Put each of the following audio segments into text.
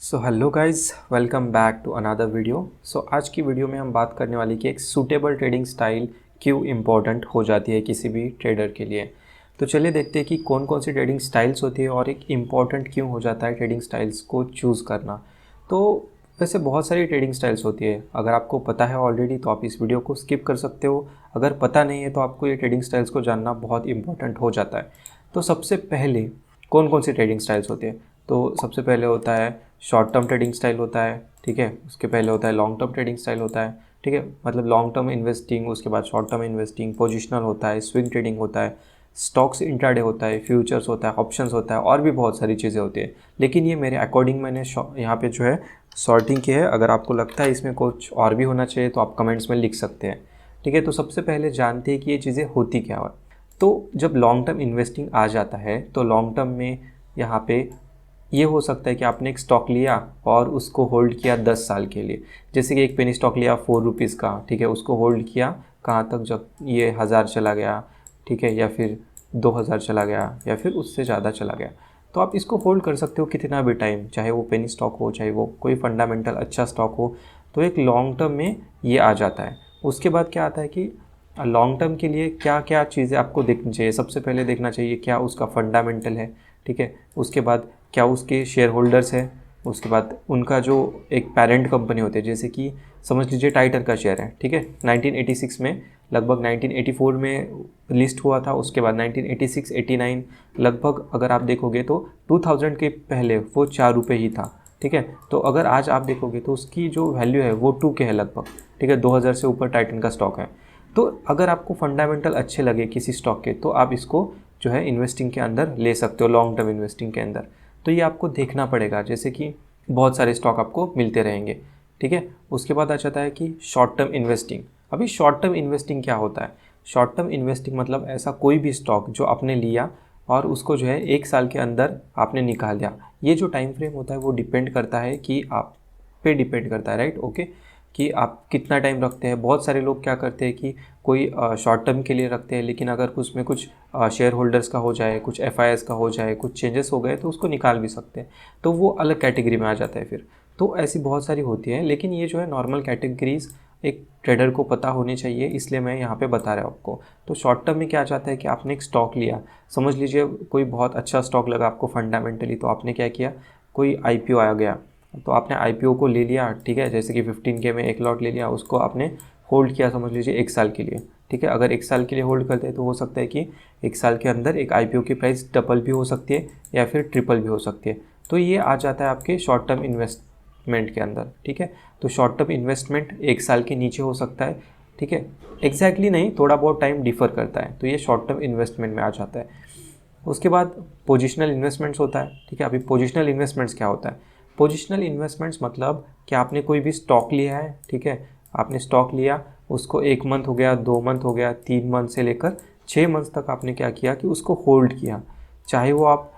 So hello guys, welcome back to another video. आज की video में हम बात करने वाली कि एक सूटेबल ट्रेडिंग स्टाइल क्यों इम्पोर्टेंट हो जाती है किसी भी ट्रेडर के लिए। तो चलिए देखते हैं कि कौन कौन सी ट्रेडिंग स्टाइल्स होती है और एक इम्पॉर्टेंट क्यों हो जाता है ट्रेडिंग स्टाइल्स को चूज़ करना। तो वैसे बहुत सारी ट्रेडिंग स्टाइल्स होती है, अगर आपको पता है ऑलरेडी तो आप इस वीडियो को स्किप कर सकते हो। अगर पता नहीं है तो आपको ये ट्रेडिंग स्टाइल्स को जानना बहुत इंपॉर्टेंट हो जाता है। तो सबसे पहले कौन कौन सी ट्रेडिंग स्टाइल्स होती है, तो सबसे पहले होता है शॉर्ट टर्म ट्रेडिंग स्टाइल होता है, ठीक है। उसके पहले होता है लॉन्ग टर्म ट्रेडिंग स्टाइल होता है, ठीक है, मतलब लॉन्ग टर्म इन्वेस्टिंग, उसके बाद शॉर्ट टर्म इन्वेस्टिंग, पोजिशनल होता है, स्विंग ट्रेडिंग होता है, स्टॉक्स इंट्राडे होता है, फ्यूचर्स होता है, ऑप्शंस होता है, और भी बहुत सारी चीज़ें होती है। लेकिन ये मेरे अकॉर्डिंग मैंने यहाँ पे जो है सॉर्टिंग की है। अगर आपको लगता है इसमें कुछ और भी होना चाहिए तो आप कमेंट्स में लिख सकते हैं, ठीक है। तो सबसे पहले जानते हैं कि ये चीज़ें होती क्या है। तो जब लॉन्ग टर्म इन्वेस्टिंग आ जाता है तो लॉन्ग टर्म में यहाँ पे ये हो सकता है कि आपने एक स्टॉक लिया और उसको होल्ड किया 10 साल के लिए। जैसे कि एक पेनी स्टॉक लिया 4 रुपीज़ का, ठीक है, उसको होल्ड किया कहाँ तक, जब ये 1000 चला गया, ठीक है, या फिर 2000 चला गया, या फिर उससे ज़्यादा चला गया। तो आप इसको होल्ड कर सकते हो कितना भी टाइम, चाहे वो पेनी स्टॉक हो, चाहे वो कोई फंडामेंटल अच्छा स्टॉक हो। तो एक लॉन्ग टर्म में ये आ जाता है। उसके बाद क्या आता है कि लॉन्ग टर्म के लिए क्या क्या चीज़ें आपको देखनी चाहिए। सबसे पहले देखना चाहिए क्या उसका फंडामेंटल है, ठीक है। उसके बाद क्या उसके शेयर होल्डर्स है। उसके बाद उनका जो एक पेरेंट कंपनी होती है, जैसे कि समझ लीजिए टाइटन का शेयर है, ठीक है। 1986 में लगभग 1984 में लिस्ट हुआ था। उसके बाद 1986-89 लगभग अगर आप देखोगे तो 2000 के पहले वो 4 रुपये ही था, ठीक है। तो अगर आज आप देखोगे तो उसकी जो वैल्यू है वो 2 के है लगभग, ठीक है। 2000 से ऊपर टाइटन का स्टॉक है। तो अगर आपको फंडामेंटल अच्छे लगे किसी स्टॉक के तो आप इसको जो है इन्वेस्टिंग के अंदर ले सकते हो, लॉन्ग टर्म इन्वेस्टिंग के अंदर। तो ये आपको देखना पड़ेगा, जैसे कि बहुत सारे स्टॉक आपको मिलते रहेंगे, ठीक है। उसके बाद आ जाता है कि शॉर्ट टर्म इन्वेस्टिंग। अभी शॉर्ट टर्म इन्वेस्टिंग क्या होता है? शॉर्ट टर्म इन्वेस्टिंग मतलब ऐसा कोई भी स्टॉक जो आपने लिया और उसको जो है 1 साल के अंदर आपने निकाल लिया। ये जो टाइम फ्रेम होता है वो डिपेंड करता है कि आप पे डिपेंड करता है, राइट, ओके, कि आप कितना टाइम रखते हैं। बहुत सारे लोग क्या करते हैं कि कोई शॉर्ट टर्म के लिए रखते हैं, लेकिन अगर उसमें कुछ शेयर होल्डर्स का हो जाए, कुछ एफआईएस का हो जाए, कुछ चेंजेस हो गए तो उसको निकाल भी सकते हैं, तो वो अलग कैटेगरी में आ जाता है फिर। तो ऐसी बहुत सारी होती है, लेकिन ये जो है नॉर्मल कैटेगरीज एक ट्रेडर को पता होनी चाहिए, इसलिए मैं यहाँ पे बता रहा हूँ आपको। तो शॉर्ट टर्म में क्या जाता है कि आपने एक स्टॉक लिया, समझ लीजिए कोई बहुत अच्छा स्टॉक लगा आपको फंडामेंटली, तो आपने क्या किया, कोई आईपीओ आ गया तो आपने आईपीओ को ले लिया, ठीक है। जैसे कि 15K में एक लॉट ले लिया, उसको आपने होल्ड किया समझ लीजिए 1 साल के लिए, ठीक है। अगर 1 साल के लिए होल्ड करते हैं तो हो सकता है कि 1 साल के अंदर एक आईपीओ की प्राइस डबल भी हो सकती है या फिर ट्रिपल भी हो सकती है। तो ये आ जाता है आपके शॉर्ट टर्म इन्वेस्टमेंट के अंदर, ठीक है। तो शॉर्ट टर्म इन्वेस्टमेंट 1 साल के नीचे हो सकता है, ठीक है। एग्जैक्टली नहीं, थोड़ा बहुत टाइम डिफर करता है, तो ये शॉर्ट टर्म इन्वेस्टमेंट में आ जाता है। उसके बाद पोजिशनल इन्वेस्टमेंट्स होता है, ठीक है। अभी पोजिशनल इन्वेस्टमेंट्स क्या होता है? पोजिशनल इन्वेस्टमेंट्स मतलब कि आपने कोई भी स्टॉक लिया है, ठीक है। आपने स्टॉक लिया, उसको 1 मंथ हो गया, 2 मंथ हो गया, 3 मंथ से लेकर 6 मंथ तक आपने क्या किया कि उसको होल्ड किया। चाहे वो आप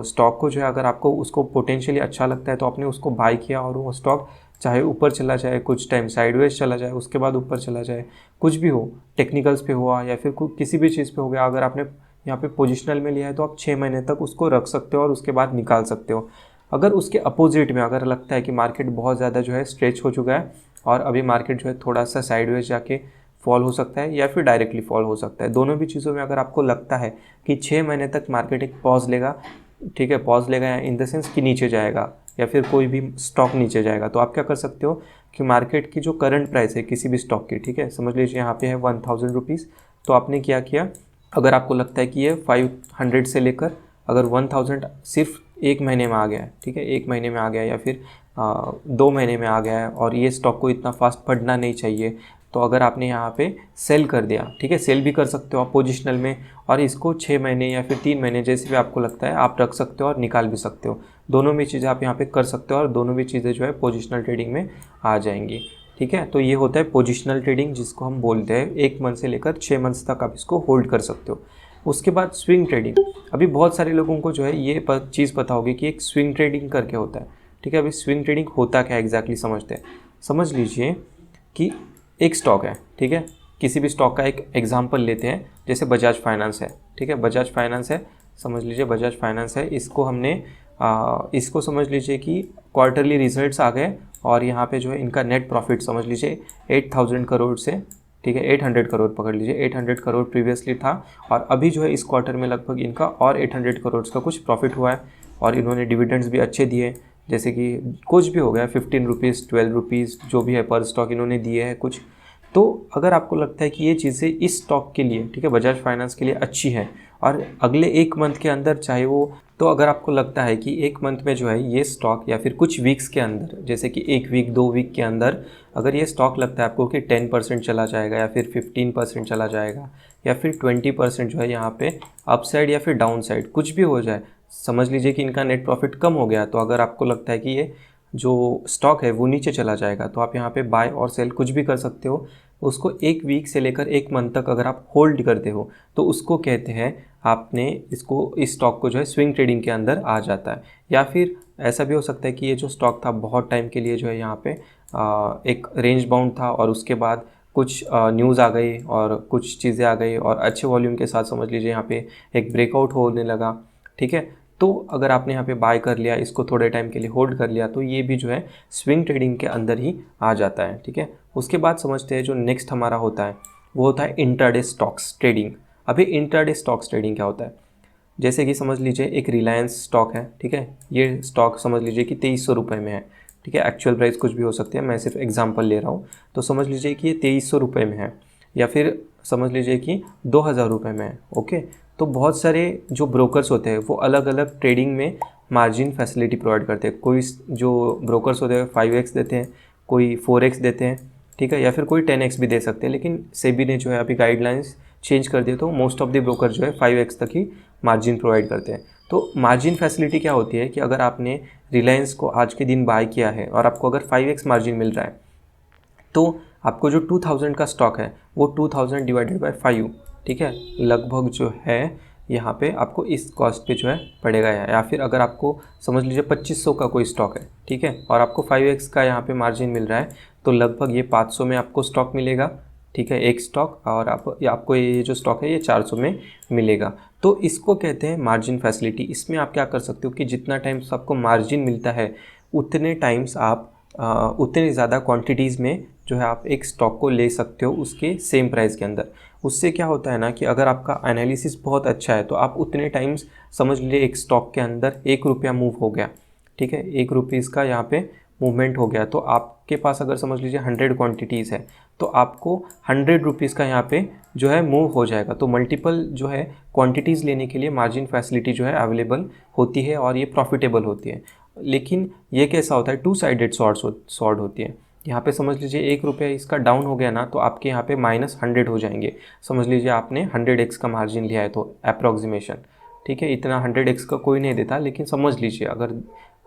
स्टॉक को जो है, अगर आपको उसको पोटेंशियली अच्छा लगता है तो आपने उसको बाय किया, और वो स्टॉक चाहे ऊपर चला जाए, कुछ टाइम साइडवेज चला जाए, उसके बाद ऊपर चला जाए, कुछ भी हो, टेक्निकल्स पे हुआ या फिर किसी भी चीज़ पे हो गया, अगर आपने यहाँ पे पोजिशनल में लिया है तो आप 6 महीने तक उसको रख सकते हो और उसके बाद निकाल सकते हो। अगर उसके अपोजिट में अगर लगता है कि मार्केट बहुत ज़्यादा जो है स्ट्रेच हो चुका है और अभी मार्केट जो है थोड़ा सा साइडवेज जाके फॉल हो सकता है या फिर डायरेक्टली फॉल हो सकता है, दोनों भी चीज़ों में अगर आपको लगता है कि 6 महीने तक मार्केट एक पॉज लेगा, ठीक है, पॉज लेगा इन द सेंस कि नीचे जाएगा या फिर कोई भी स्टॉक नीचे जाएगा, तो आप क्या कर सकते हो कि मार्केट की जो करंट प्राइस है किसी भी स्टॉक की, ठीक है, समझ लीजिए यहाँ पे है 1000 रुपीज़, तो आपने क्या किया, अगर आपको लगता है कि ये 500 से लेकर अगर 1000 सिर्फ 1 महीने में आ गया है, ठीक है, 1 महीने में आ गया या फिर 2 महीने में आ गया है और ये स्टॉक को इतना फास्ट बढ़ना नहीं चाहिए, तो अगर आपने यहाँ पे सेल कर दिया, ठीक है, सेल भी कर सकते हो आप पोजिशनल में, और इसको 6 महीने या फिर 3 महीने जैसे भी आपको लगता है आप रख सकते हो और निकाल भी सकते हो। दोनों भी चीज़ें आप यहाँ पे कर सकते हो और दोनों भी चीज़ें जो है पोजिशनल ट्रेडिंग में आ जाएंगी, ठीक है। तो ये होता है पोजिशनल ट्रेडिंग, जिसको हम बोलते हैं 1 मंथ से लेकर 6 मंथ्स तक आप इसको होल्ड कर सकते हो। उसके बाद स्विंग ट्रेडिंग। अभी बहुत सारे लोगों को जो है ये चीज़ पता होगी कि एक स्विंग ट्रेडिंग करके होता है, ठीक है। अभी स्विंग ट्रेडिंग होता क्या एग्जैक्टली समझते हैं। समझ लीजिए कि एक स्टॉक है, ठीक है, किसी भी स्टॉक का एक एग्जांपल लेते हैं, जैसे बजाज फाइनेंस है, ठीक है, बजाज फाइनेंस है, समझ लीजिए बजाज फाइनेंस है, इसको हमने इसको समझ लीजिए कि क्वार्टरली रिजल्ट्स आ गए और यहाँ पे जो है इनका नेट प्रॉफिट समझ लीजिए 8,000 करोड़ से, ठीक है, 800 करोड़ पकड़ लीजिए, 800 करोड़ प्रीवियसली था और अभी जो है इस क्वार्टर में लगभग इनका और 800 करोड़ का कुछ प्रॉफिट हुआ है और इन्होंने डिविडेंड्स भी अच्छे दिए, जैसे कि कुछ भी हो गया 15 रुपीज़ 12 रुपीज़ जो भी है पर स्टॉक इन्होंने दिए हैं कुछ। तो अगर आपको लगता है कि ये चीज़ें इस स्टॉक के लिए, ठीक है, बजाज फाइनेंस के लिए अच्छी है और अगले एक मंथ के अंदर चाहे वो, तो अगर आपको लगता है कि एक मंथ में जो है ये स्टॉक या फिर कुछ वीक्स के अंदर, जैसे कि एक वीक 2 वीक के अंदर अगर ये स्टॉक लगता है आपको कि 10% चला जाएगा या फिर 15% चला जाएगा या फिर 20% जो है यहाँ पे अपसाइड या फिर डाउन साइड कुछ भी हो जाए, समझ लीजिए कि इनका नेट प्रॉफिट कम हो गया, तो अगर आपको लगता है कि ये जो स्टॉक है वो नीचे चला जाएगा तो आप यहाँ पे बाय और सेल कुछ भी कर सकते हो। उसको एक वीक से लेकर एक मंथ तक अगर आप होल्ड करते हो तो उसको कहते हैं आपने इसको, इस स्टॉक को जो है स्विंग ट्रेडिंग के अंदर आ जाता है। या फिर ऐसा भी हो सकता है कि ये जो स्टॉक था बहुत टाइम के लिए जो है यहाँ पे एक रेंज बाउंड था और उसके बाद कुछ न्यूज़ आ गई और कुछ चीज़ें आ गई और अच्छे वॉल्यूम के साथ समझ लीजिए यहाँ पे एक ब्रेकआउट होने लगा, ठीक है। तो अगर आपने यहाँ पे बाय कर लिया, इसको थोड़े टाइम के लिए होल्ड कर लिया, तो ये भी जो है स्विंग ट्रेडिंग के अंदर ही आ जाता है, ठीक है। उसके बाद समझते हैं जो नेक्स्ट हमारा होता है वो होता है इंट्राडे स्टॉक्स ट्रेडिंग। अभी इंट्राडे स्टॉक्स ट्रेडिंग क्या होता है, जैसे कि समझ लीजिए एक रिलायंस स्टॉक है, ठीक है, ये स्टॉक समझ लीजिए कि 2300 रुपये में है, ठीक है, एक्चुअल प्राइस कुछ भी हो सकती है, मैं सिर्फ एग्जांपल ले रहा हूँ। तो समझ लीजिए कि ये 2300 रुपये में है या फिर समझ लीजिए कि 2000 रुपये में है, ओके। तो बहुत सारे जो ब्रोकर्स होते हैं वो अलग अलग ट्रेडिंग में मार्जिन फैसिलिटी प्रोवाइड करते हैं। कोई जो ब्रोकर्स होते हैं 5x देते हैं, कोई 4x देते हैं, ठीक है, या फिर कोई 10x भी दे सकते हैं, लेकिन सेबी ने जो है अभी गाइडलाइंस चेंज कर दिए तो मोस्ट ऑफ द ब्रोकर जो है 5x तक ही मार्जिन प्रोवाइड करते हैं। तो मार्जिन फैसिलिटी क्या होती है कि अगर आपने रिलायंस को आज के दिन बाय किया है और आपको अगर 5x मार्जिन मिल रहा है तो आपको जो 2000 का स्टॉक है वो 2000 डिवाइडेड बाय 5, ठीक है, लगभग जो है यहाँ पे आपको इस कॉस्ट पे जो है पड़ेगा। या फिर अगर आपको समझ लीजिए 2500 का कोई स्टॉक है, ठीक है, और आपको 5x का यहाँ पे मार्जिन मिल रहा है तो लगभग ये 500 में आपको स्टॉक मिलेगा, ठीक है, एक स्टॉक, और आपको ये जो स्टॉक है ये 400 में मिलेगा। तो इसको कहते हैं मार्जिन फैसिलिटी। इसमें आप क्या कर सकते हो कि जितना टाइम्स आपको मार्जिन मिलता है उतने टाइम्स आप उतनी ज़्यादा क्वांटिटीज़ में जो है आप एक स्टॉक को ले सकते हो उसके सेम प्राइस के अंदर। उससे क्या होता है ना कि अगर आपका एनालिसिस बहुत अच्छा है तो आप उतने टाइम्स समझ लीजिए एक स्टॉक के अंदर 1 रुपया मूव हो गया, ठीक है, 1 रुपीज़ का यहाँ पे मूवमेंट हो गया, तो आपके पास अगर समझ लीजिए 100 क्वांटिटीज़ है तो आपको 100 रुपीज़ का यहाँ पे जो है मूव हो जाएगा। तो मल्टीपल जो है क्वांटिटीज़ लेने के लिए मार्जिन फैसिलिटी जो है अवेलेबल होती है और ये प्रॉफिटेबल होती है। लेकिन ये कैसा होता है, 2 साइडेड सॉर्ड होती है। यहाँ पे समझ लीजिए 1 रुपया इसका डाउन हो गया ना तो आपके यहाँ पे -100 हो जाएंगे। समझ लीजिए आपने 100x का मार्जिन लिया है तो अप्रॉक्सीमेशन, ठीक है, इतना 100x का कोई नहीं देता, लेकिन समझ लीजिए अगर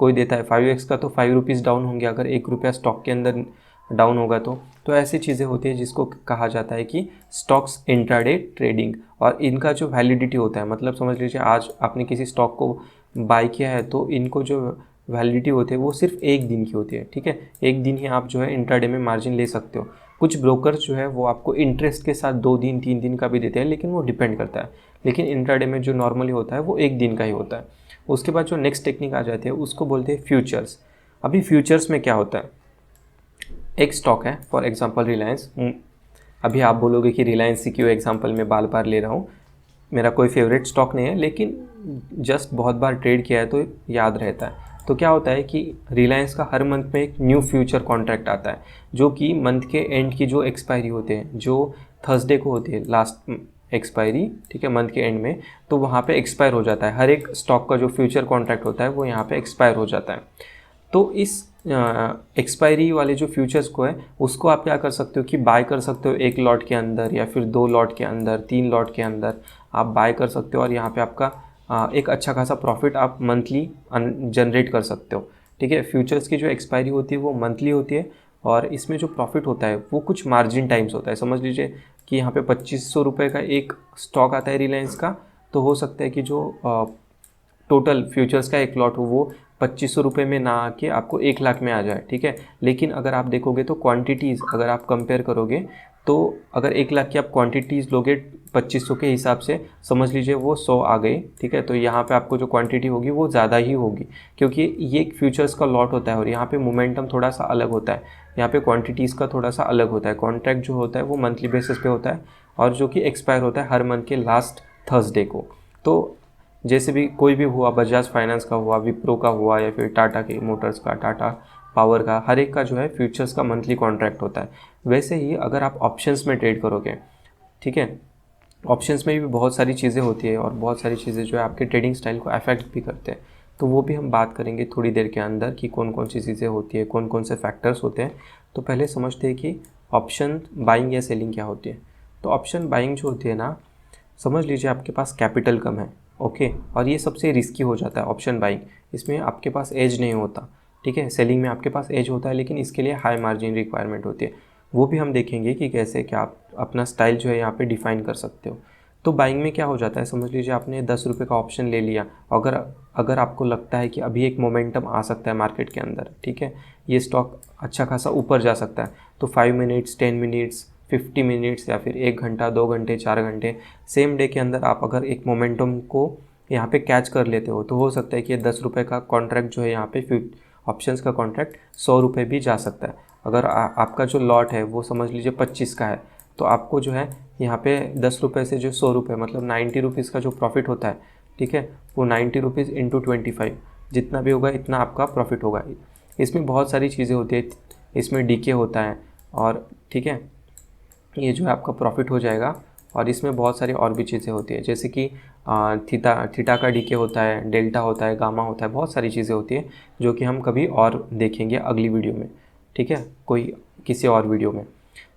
कोई देता है 5x का तो 5 रुपीज़ डाउन होंगे अगर 1 रुपया स्टॉक के अंदर डाउन होगा तो ऐसी चीज़ें होती है जिसको कहा जाता है कि स्टॉक्स इंट्राडे ट्रेडिंग। और इनका जो वैलिडिटी होता है, मतलब समझ लीजिए आज आपने किसी स्टॉक को बाय किया है तो इनको जो वैलिडिटी होती है वो सिर्फ 1 दिन की होती है, ठीक है, 1 दिन ही आप जो है इंट्राडे में मार्जिन ले सकते हो। कुछ ब्रोकर्स जो है वो आपको इंटरेस्ट के साथ 2 दिन 3 दिन का भी देते हैं, लेकिन वो डिपेंड करता है, लेकिन इंट्राडे में जो नॉर्मली होता है वो 1 दिन का ही होता है। उसके बाद जो नेक्स्ट टेक्निक आ जाती है उसको बोलते हैं फ्यूचर्स। अभी फ्यूचर्स में क्या होता है, एक स्टॉक है फॉर एग्जांपल रिलायंस, अभी आप बोलोगे कि रिलायंस की क्यों एग्जांपल मैं बार बार ले रहा हूँ, मेरा कोई फेवरेट स्टॉक नहीं है लेकिन जस्ट बहुत बार ट्रेड किया है तो याद रहता है। तो क्या होता है कि रिलायंस का हर मंथ में एक न्यू फ्यूचर कॉन्ट्रैक्ट आता है जो कि मंथ के एंड की जो एक्सपायरी होते हैं, जो थर्सडे को होती है लास्ट एक्सपायरी, ठीक है, मंथ के एंड में, तो वहाँ पे एक्सपायर हो जाता है। हर एक स्टॉक का जो फ्यूचर कॉन्ट्रैक्ट होता है वो यहाँ पे एक्सपायर हो जाता है। तो इस एक्सपायरी वाले जो फ्यूचर्स को है उसको आप क्या कर सकते हो कि बाय कर सकते हो 1 लॉट के अंदर या फिर 2 लॉट के अंदर, 3 लॉट के अंदर आप बाय कर सकते हो और यहाँ पे आपका एक अच्छा खासा प्रॉफिट आप मंथली जनरेट कर सकते हो, ठीक है। फ्यूचर्स की जो एक्सपायरी होती है वो मंथली होती है और इसमें जो प्रॉफिट होता है वो कुछ मार्जिन टाइम्स होता है। समझ लीजिए कि यहाँ पे 2500 रुपये का एक स्टॉक आता है रिलायंस का, तो हो सकता है कि जो टोटल फ्यूचर्स का एक लॉट हो वो 2500 रुपये में ना आके आपको 1 लाख में आ जाए, ठीक है। लेकिन अगर आप देखोगे तो क्वांटिटीज़ अगर आप कंपेयर करोगे तो अगर 1 लाख की आप क्वांटिटीज़ लोगे 2500 के हिसाब से समझ लीजिए वो 100 आ गई, ठीक है। तो यहाँ पे आपको जो क्वांटिटी होगी वो ज़्यादा ही होगी, क्योंकि ये एक फ्यूचर्स का लॉट होता है और यहाँ पे मोमेंटम थोड़ा सा अलग होता है, यहाँ पे क्वांटिटीज़ का थोड़ा सा अलग होता है। कॉन्ट्रैक्ट जो होता है वो मंथली बेसिस पे होता है और जो कि एक्सपायर होता है हर मंथ के लास्ट थर्सडे को। तो जैसे भी कोई भी हुआ, बजाज फाइनेंस का हुआ, विप्रो का हुआ, या फिर टाटा के मोटर्स का, टाटा पावर का, हर एक का जो है फ्यूचर्स का मंथली कॉन्ट्रैक्ट होता है। वैसे ही अगर आप ऑप्शंस में ट्रेड करोगे, ठीक है, ऑप्शंस में भी बहुत सारी चीज़ें होती है और बहुत सारी चीज़ें जो है आपके ट्रेडिंग स्टाइल को अफेक्ट भी करते हैं। तो वो भी हम बात करेंगे थोड़ी देर के अंदर कि कौन कौन सी चीज़ें होती है, कौन कौन से फैक्टर्स होते हैं। तो पहले समझते हैं कि ऑप्शन बाइंग या सेलिंग क्या होती है। तो ऑप्शन बाइंग जो होती है ना, समझ लीजिए आपके पास कैपिटल कम है, ओके, और ये सबसे रिस्की हो जाता है ऑप्शन बाइंग। इसमें आपके पास एज नहीं होता, ठीक है। सेलिंग में आपके पास एज होता है, लेकिन इसके लिए हाई मार्जिन रिक्वायरमेंट होती है। वो भी हम देखेंगे कि कैसे क्या आप अपना स्टाइल जो है यहाँ पे डिफ़ाइन कर सकते हो। तो बाइंग में क्या हो जाता है, समझ लीजिए आपने 10 रुपये का ऑप्शन ले लिया। अगर आपको लगता है कि अभी एक मोमेंटम आ सकता है मार्केट के अंदर, ठीक है, ये स्टॉक अच्छा खासा ऊपर जा सकता है, तो 5 मिनट्स, 10 मिनट्स, 50 मिनट्स या फिर 1 घंटा, 2 घंटे, 4 घंटे, सेम डे के अंदर आप अगर एक मोमेंटम को यहाँ पे कैच कर लेते हो, तो हो सकता है कि ये 10 रुपये का कॉन्ट्रैक्ट जो है यहाँ पे ऑप्शंस का कॉन्ट्रैक्ट 100 रुपये भी जा सकता है। अगर आपका जो लॉट है वो समझ लीजिए 25 का है, तो आपको जो है यहाँ पे 10 रुपये से जो 100 रुपये मतलब 90 रुपीज़ का जो प्रॉफिट होता है, ठीक है, वो 90 रुपीज़ इंटू 25 जितना भी होगा इतना आपका प्रॉफिट होगा। इसमें बहुत सारी चीज़ें होती है, इसमें डीके होता है और ठीक है, ये जो है आपका प्रॉफिट हो जाएगा। और इसमें बहुत सारी और भी चीज़ें होती है, जैसे कि थीटा का डीके होता है, डेल्टा होता है, गामा होता है, बहुत सारी चीज़ें होती है जो कि हम कभी और देखेंगे अगली वीडियो में, ठीक है, कोई किसी और वीडियो में।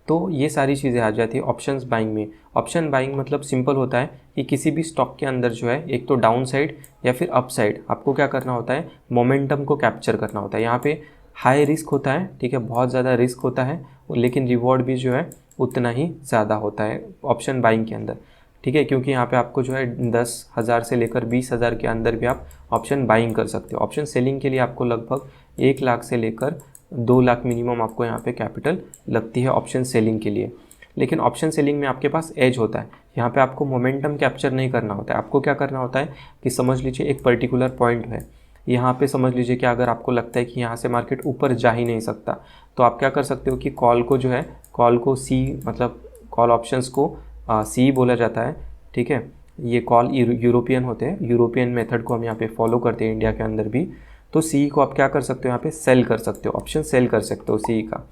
तो ये सारी चीज़ें आ जाती है ऑप्शंस बाइंग में। ऑप्शन बाइंग मतलब सिंपल होता है कि किसी भी स्टॉक के अंदर जो है एक तो डाउन साइड या फिर अप साइड आपको क्या करना होता है, मोमेंटम को कैप्चर करना होता है। यहाँ पे हाई रिस्क होता है, ठीक है, बहुत ज़्यादा रिस्क होता है, लेकिन रिवॉर्ड भी जो है उतना ही ज़्यादा होता है ऑप्शन बाइंग के अंदर, ठीक है, क्योंकि यहाँ पे आपको जो है 10,000 से लेकर 20,000 के अंदर भी आप ऑप्शन बाइंग कर सकते हो। ऑप्शन सेलिंग के लिए आपको लगभग 1 लाख से लेकर 2 लाख मिनिमम आपको यहाँ पे कैपिटल लगती है ऑप्शन सेलिंग के लिए। लेकिन ऑप्शन सेलिंग में आपके पास एज होता है, यहाँ पे आपको मोमेंटम कैप्चर नहीं करना होता है। आपको क्या करना होता है कि समझ लीजिए एक पर्टिकुलर पॉइंट है, यहाँ पे समझ लीजिए कि अगर आपको लगता है कि यहाँ से मार्केट ऊपर जा ही नहीं सकता, तो आप क्या कर सकते हो कि कॉल को जो है, कॉल को सी मतलब कॉल ऑप्शंस को सी बोला जाता है, ठीक है। ये कॉल यूरोपियन होते हैं, यूरोपियन मेथड को हम यहाँ पे फॉलो करते हैं इंडिया के अंदर भी। तो सी को आप क्या कर सकते हो, यहाँ पे सेल कर सकते हो, ऑप्शन सेल कर सकते हो सी का,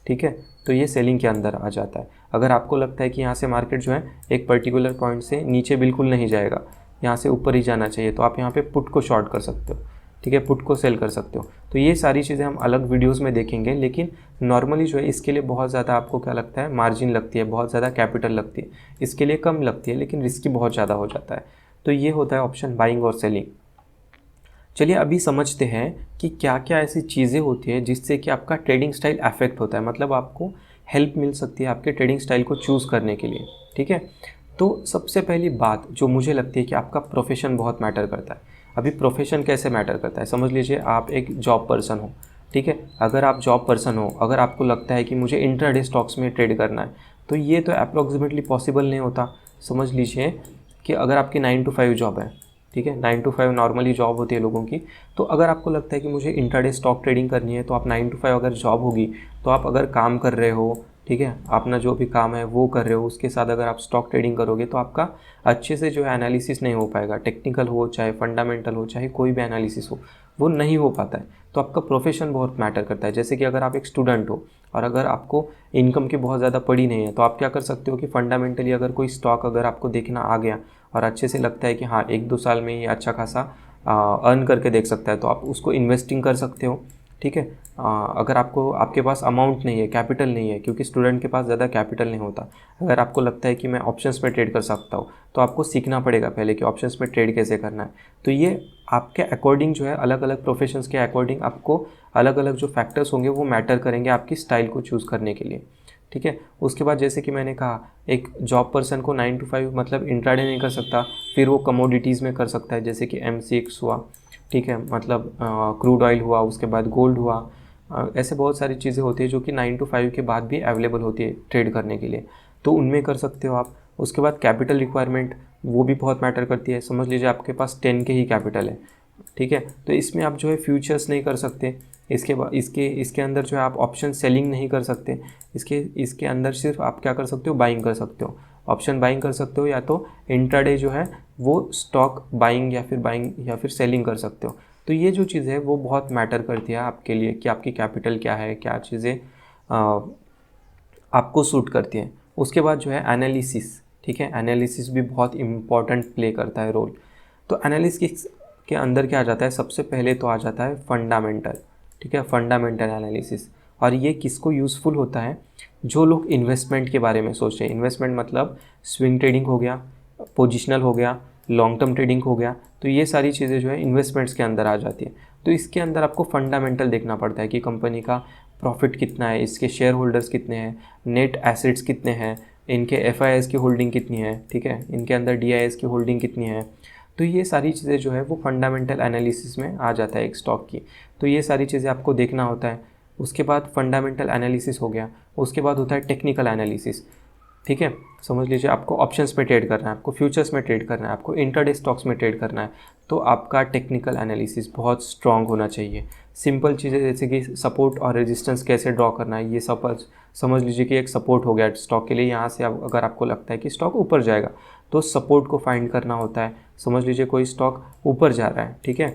ठीक है। तो ये सेलिंग के अंदर आ जाता है। अगर आपको लगता है कि यहाँ से मार्केट जो है एक पर्टिकुलर पॉइंट से नीचे बिल्कुल नहीं जाएगा, यहाँ से ऊपर ही जाना चाहिए, तो आप यहाँ पे पुट को शॉर्ट कर सकते हो, ठीक है, पुट को सेल कर सकते हो। तो ये सारी चीज़ें हम अलग वीडियोस में देखेंगे, लेकिन नॉर्मली जो है इसके लिए बहुत ज़्यादा आपको क्या लगता है, मार्जिन लगती है, बहुत ज़्यादा कैपिटल लगती है। इसके लिए कम लगती है, लेकिन रिस्क बहुत ज़्यादा हो जाता है। तो ये होता है ऑप्शन बाइंग और सेलिंग। चलिए अभी समझते हैं कि क्या क्या ऐसी चीज़ें होती है जिससे कि आपका ट्रेडिंग स्टाइल अफेक्ट होता है, मतलब आपको हेल्प मिल सकती है आपके ट्रेडिंग स्टाइल को चूज़ करने के लिए, ठीक है। तो सबसे पहली बात जो मुझे लगती है कि आपका प्रोफेशन बहुत मैटर करता है। अभी प्रोफेशन कैसे मैटर करता है, समझ लीजिए आप एक जॉब पर्सन हो, ठीक है। अगर आप जॉब पर्सन हो, अगर आपको लगता है कि मुझे इंट्राडे स्टॉक्स में ट्रेड करना है, तो ये तो अप्रॉक्सीमेटली पॉसिबल नहीं होता। समझ लीजिए कि अगर आपकी 9 to 5 जॉब है, ठीक है, 9 to 5 नॉर्मली जॉब होती है लोगों की, तो अगर आपको लगता है कि मुझे इंट्राडे स्टॉक ट्रेडिंग करनी है, तो आप 9 to 5 अगर जॉब होगी, तो आप अगर काम कर रहे हो, ठीक है, अपना जो भी काम है वो कर रहे हो, उसके साथ अगर आप स्टॉक ट्रेडिंग करोगे, तो आपका अच्छे से जो है एनालिसिस नहीं हो पाएगा। टेक्निकल हो चाहे फंडामेंटल हो, चाहे कोई भी एनालिसिस हो, वो नहीं हो पाता है। तो आपका प्रोफेशन बहुत मैटर करता है। जैसे कि अगर आप एक स्टूडेंट हो और अगर आपको इनकम की बहुत ज़्यादा पड़ी नहीं है, तो आप क्या कर सकते हो कि फंडामेंटली अगर कोई स्टॉक अगर आपको देखना आ गया और अच्छे से लगता है कि हाँ 1-2 साल में ये अच्छा खासा अर्न करके देख सकता है, तो आप उसको इन्वेस्टिंग कर सकते हो, ठीक है। अगर आपके पास अमाउंट नहीं है, कैपिटल नहीं है, क्योंकि स्टूडेंट के पास ज़्यादा कैपिटल नहीं होता, अगर आपको लगता है कि मैं ऑप्शंस में ट्रेड कर सकता हूँ, तो आपको सीखना पड़ेगा पहले कि ऑप्शंस में ट्रेड कैसे करना है। तो ये आपके अकॉर्डिंग जो है, अलग अलग प्रोफेशंस के अकॉर्डिंग आपको अलग अलग जो फैक्टर्स होंगे वो मैटर करेंगे आपकी स्टाइल को चूज़ करने के लिए, ठीक है। उसके बाद जैसे कि मैंने कहा, एक जॉब पर्सन को 9 to 5 मतलब इंट्राडे नहीं कर सकता, फिर वो कमोडिटीज़ में कर सकता है, जैसे कि MCX हुआ, ठीक है, मतलब क्रूड ऑयल हुआ, उसके बाद गोल्ड हुआ। ऐसे बहुत सारी चीज़ें होती है जो कि 9 to 5 के बाद भी अवेलेबल होती है ट्रेड करने के लिए, तो उनमें कर सकते हो आप। उसके बाद कैपिटल रिक्वायरमेंट, वो भी बहुत मैटर करती है। समझ लीजिए आपके पास 10 के ही कैपिटल है, ठीक है, तो इसमें आप जो है फ्यूचर्स नहीं कर सकते। इसके बाद इसके अंदर जो है आप ऑप्शन सेलिंग नहीं कर सकते। इसके अंदर सिर्फ आप क्या कर सकते हो, बाइंग कर सकते हो, ऑप्शन बाइंग कर सकते हो, या तो इंट्राडे जो है वो स्टॉक बाइंग या फिर सेलिंग कर सकते हो। तो ये जो चीज़ है वो बहुत मैटर करती है आपके लिए कि आपकी कैपिटल क्या है, क्या चीज़ें आपको सूट करती हैं। उसके बाद जो है एनालिसिस, ठीक है, एनालिसिस भी बहुत इम्पॉर्टेंट प्ले करता है रोल। तो एनालिसिस के अंदर क्या आ जाता है, सबसे पहले तो आ जाता है फंडामेंटल, ठीक है, फंडामेंटल एनालिसिस। और ये किसको यूज़फुल होता है, जो लोग इन्वेस्टमेंट के बारे में सोच रहे हैं। इन्वेस्टमेंट मतलब स्विंग ट्रेडिंग हो गया, पोजिशनल हो गया, लॉन्ग टर्म ट्रेडिंग हो गया, तो ये सारी चीज़ें जो है इन्वेस्टमेंट्स के अंदर आ जाती है। तो इसके अंदर आपको फंडामेंटल देखना पड़ता है कि कंपनी का प्रॉफिट कितना है, इसके शेयर होल्डर्स कितने हैं, नेट एसेट्स कितने हैं, इनके एफआईआईस की होल्डिंग कितनी है, ठीक है, इनके अंदर डीआईएस की होल्डिंग कितनी है। तो ये सारी चीज़ें जो है वो फंडामेंटल एनालिसिस में आ जाता है एक स्टॉक की। तो ये सारी चीज़ें आपको देखना होता है। उसके बाद फंडामेंटल एनालिसिस हो गया, उसके बाद होता है टेक्निकल एनालिसिस, ठीक है। समझ लीजिए आपको ऑप्शंस में ट्रेड करना है, आपको फ्यूचर्स में ट्रेड करना है, आपको इंट्राडे स्टॉक्स में ट्रेड करना है, तो आपका टेक्निकल एनालिसिस बहुत स्ट्रॉन्ग होना चाहिए। सिंपल चीज़ें जैसे कि सपोर्ट और रेजिस्टेंस कैसे ड्रॉ करना है, ये सब समझ लीजिए कि एक सपोर्ट हो गया स्टॉक के लिए। यहाँ से अगर आपको लगता है कि स्टॉक ऊपर जाएगा तो सपोर्ट को फाइंड करना होता है। समझ लीजिए कोई स्टॉक ऊपर जा रहा है, ठीक है,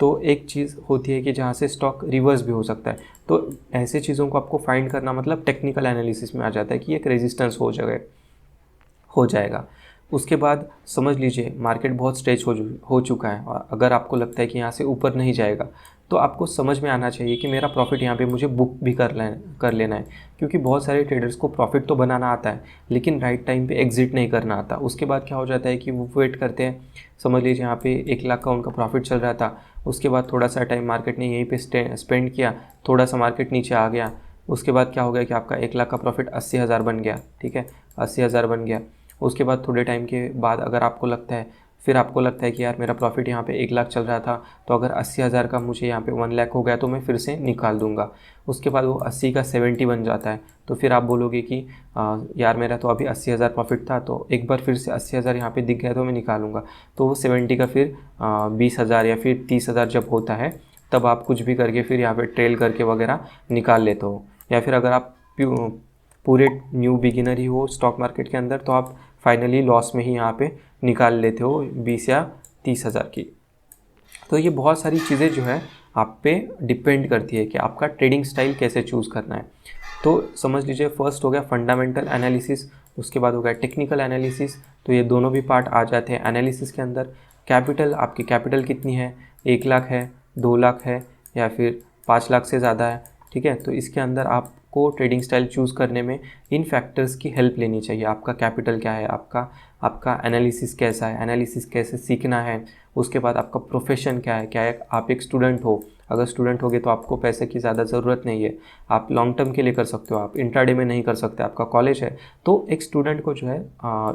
तो एक चीज़ होती है कि जहाँ से स्टॉक रिवर्स भी हो सकता है। तो ऐसे चीज़ों को आपको फाइंड करना मतलब टेक्निकल एनालिसिस में आ जाता है कि एक रेजिस्टेंस हो जाएगा। उसके बाद समझ लीजिए मार्केट बहुत स्ट्रेच हो चुका है, और अगर आपको लगता है कि यहाँ से ऊपर नहीं जाएगा, तो आपको समझ में आना चाहिए कि मेरा प्रॉफिट यहाँ पे मुझे बुक भी कर लेना है। क्योंकि बहुत सारे ट्रेडर्स को प्रॉफिट तो बनाना आता है, लेकिन राइट टाइम पे एग्जिट नहीं करना आता। उसके बाद क्या हो जाता है कि वो वेट करते हैं। समझ लीजिए यहाँ पे 1 लाख का उनका प्रॉफिट चल रहा था, उसके बाद थोड़ा सा टाइम मार्केट ने यहीं पे स्पेंड किया, थोड़ा सा मार्केट नीचे आ गया, उसके बाद क्या हो गया कि आपका 1 लाख का प्रॉफिट 80,000 बन गया, ठीक है, 80,000 बन गया। उसके बाद थोड़े टाइम के बाद अगर आपको लगता है, फिर आपको लगता है कि यार मेरा प्रॉफिट यहाँ पे 1 लाख चल रहा था, तो अगर 80,000 का मुझे यहाँ पे 1 लाख हो गया तो मैं फिर से निकाल दूंगा। उसके बाद वो 80 का 70 बन जाता है, तो फिर आप बोलोगे कि यार मेरा तो अभी 80,000 प्रॉफिट था, तो एक बार फिर से 80,000 यहाँ पे दिख गया तो मैं निकालूंगा। तो वो 70 का फिर 20,000 या फिर 30,000 जब होता है, तब आप कुछ भी करके फिर यहाँ पे ट्रेल करके वगैरह निकाल लेते हो। या फिर अगर आप पूरे न्यू बिगिनर ही हो स्टॉक मार्केट के अंदर, तो आप फाइनली लॉस में ही यहाँ पे निकाल लेते हो 20 या 30,000 की। तो ये बहुत सारी चीज़ें जो है आप पे डिपेंड करती है कि आपका ट्रेडिंग स्टाइल कैसे चूज़ करना है। तो समझ लीजिए फर्स्ट हो गया फंडामेंटल एनालिसिस, उसके बाद हो गया टेक्निकल एनालिसिस। तो ये दोनों भी पार्ट आ जाते हैं एनालिसिस के अंदर। कैपिटल, आपकी कैपिटल कितनी है, 1 लाख है, 2 लाख है, या फिर 5 लाख से ज़्यादा है, ठीक है। तो इसके अंदर आपको ट्रेडिंग स्टाइल चूज़ करने में इन फैक्टर्स की हेल्प लेनी चाहिए। आपका कैपिटल क्या है, आपका एनालिसिस कैसा है, एनालिसिस कैसे सीखना है, उसके बाद आपका प्रोफेशन क्या है, आप एक स्टूडेंट हो, अगर स्टूडेंट होगे तो आपको पैसे की ज़्यादा ज़रूरत नहीं है, आप लॉन्ग टर्म के लिए कर सकते हो, आप इंट्राडे में नहीं कर सकते, आपका कॉलेज है, तो एक स्टूडेंट को जो है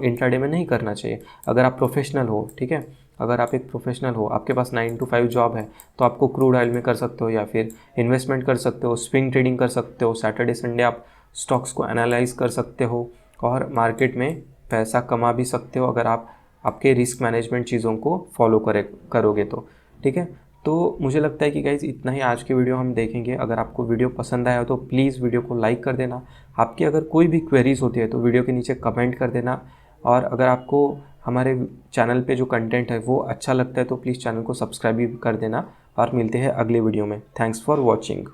इंट्राडे में नहीं करना चाहिए। अगर आप प्रोफेशनल हो, ठीक है, अगर आप एक प्रोफेशनल हो, आपके पास 9 to 5 जॉब है, तो आपको क्रूड ऑयल में कर सकते हो, या फिर इन्वेस्टमेंट कर सकते हो, स्विंग ट्रेडिंग कर सकते हो, सैटरडे संडे आप स्टॉक्स को एनालाइज कर सकते हो और मार्केट में पैसा कमा भी सकते हो अगर आप आपके रिस्क मैनेजमेंट चीज़ों को फॉलो करोगे तो, ठीक है। तो मुझे लगता है कि गाइज़ इतना ही आज की वीडियो हम देखेंगे। अगर आपको वीडियो पसंद आया हो तो प्लीज़ वीडियो को लाइक कर देना। आपकी अगर कोई भी क्वेरीज़ होती है तो वीडियो के नीचे कमेंट कर देना, और अगर आपको हमारे चैनल पे जो कंटेंट है वो अच्छा लगता है तो प्लीज़ चैनल को सब्सक्राइब भी कर देना। और मिलते हैं अगले वीडियो में। Thanks for watching.